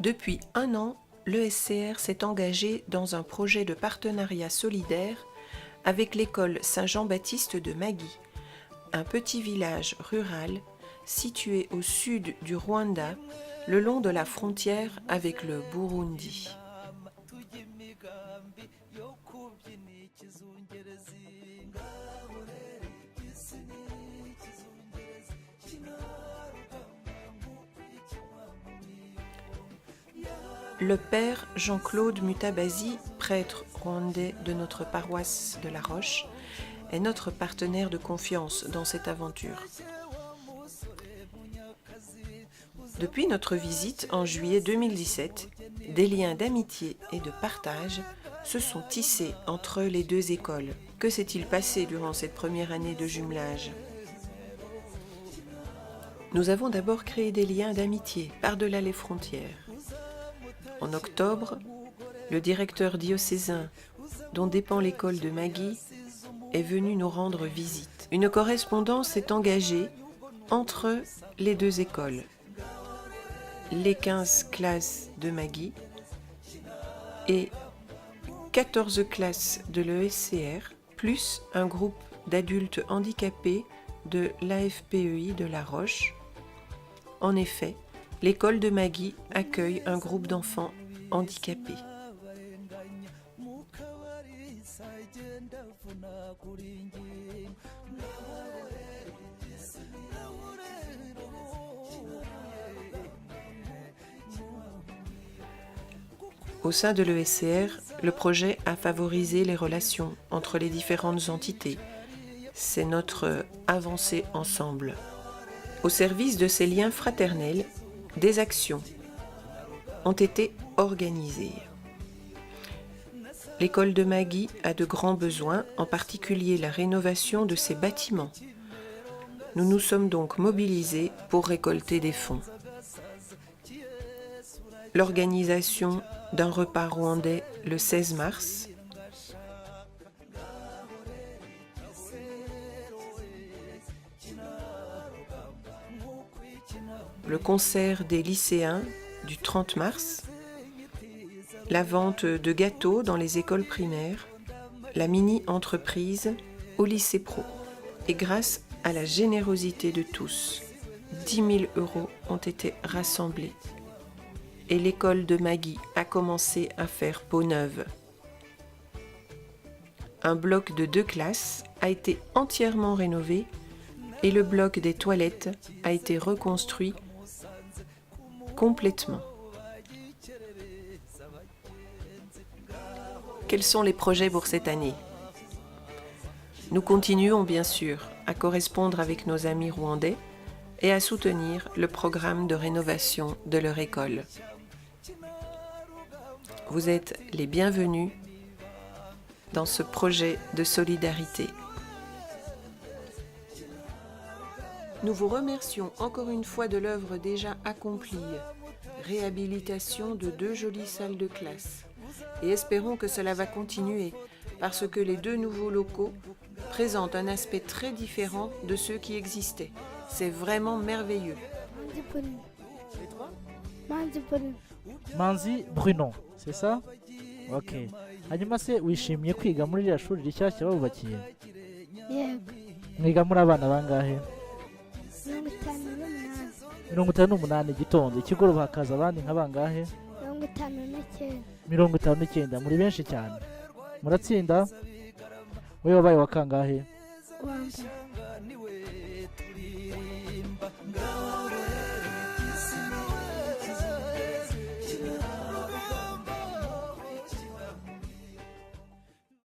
Depuis un an, l'ESCR s'est engagé dans un projet de partenariat solidaire avec l'école Saint-Jean-Baptiste de Magui, un petit village rural situé au sud du Rwanda, le long de la frontière avec le Burundi. Le père Jean-Claude Mutabazi, prêtre rwandais de notre paroisse de La Roche, est notre partenaire de confiance dans cette aventure. Depuis notre visite en juillet 2017, des liens d'amitié et de partage se sont tissés entre les deux écoles. Que s'est-il passé durant cette première année de jumelage ? Nous avons d'abord créé des liens d'amitié par-delà les frontières. En octobre, le directeur diocésain, dont dépend l'école de Magui, est venu nous rendre visite. Une correspondance s'est engagée entre les deux écoles, les 15 classes de Magui et 14 classes de l'ESCR, plus un groupe d'adultes handicapés de l'AFPEI de La Roche. En effet, l'école de Magui accueille un groupe d'enfants handicapés. Au sein de l'ESCR, le projet a favorisé les relations entre les différentes entités. C'est notre avancée ensemble. Au service de ces liens fraternels, des actions ont été organisées. L'école de Magui a de grands besoins, en particulier la rénovation de ses bâtiments. Nous nous sommes donc mobilisés pour récolter des fonds. L'organisation d'un repas rwandais le 16 mars, le concert des lycéens du 30 mars, la vente de gâteaux dans les écoles primaires, la mini-entreprise au lycée pro. Et grâce à la générosité de tous, 10 000 € ont été rassemblés. Et l'école de Magui a commencé à faire peau neuve. Un bloc de 2 classes a été entièrement rénové et le bloc des toilettes a été reconstruit complètement. Quels sont les projets pour cette année ? Nous continuons bien sûr à correspondre avec nos amis rwandais et à soutenir le programme de rénovation de leur école. Vous êtes les bienvenus dans ce projet de solidarité. Nous vous remercions encore une fois de l'œuvre déjà accomplie, réhabilitation de 2 jolies salles de classe, et espérons que cela va continuer parce que les 2 nouveaux locaux présentent un aspect très différent de ceux qui existaient. C'est vraiment merveilleux. Manzi Bruno, c'est ça? Ok. Hanyuma se wishimiye kwiga muri iriya shuri rishyashya babubakiye? Yego. Mwiga muri abana bangahe? 58. 58 gitondo, ikigoroba hakaza abandi nka bangahe? 59. 59, muri benshi cyane. Muratsinda? Wowe wabaye wa kangahe? Wamba.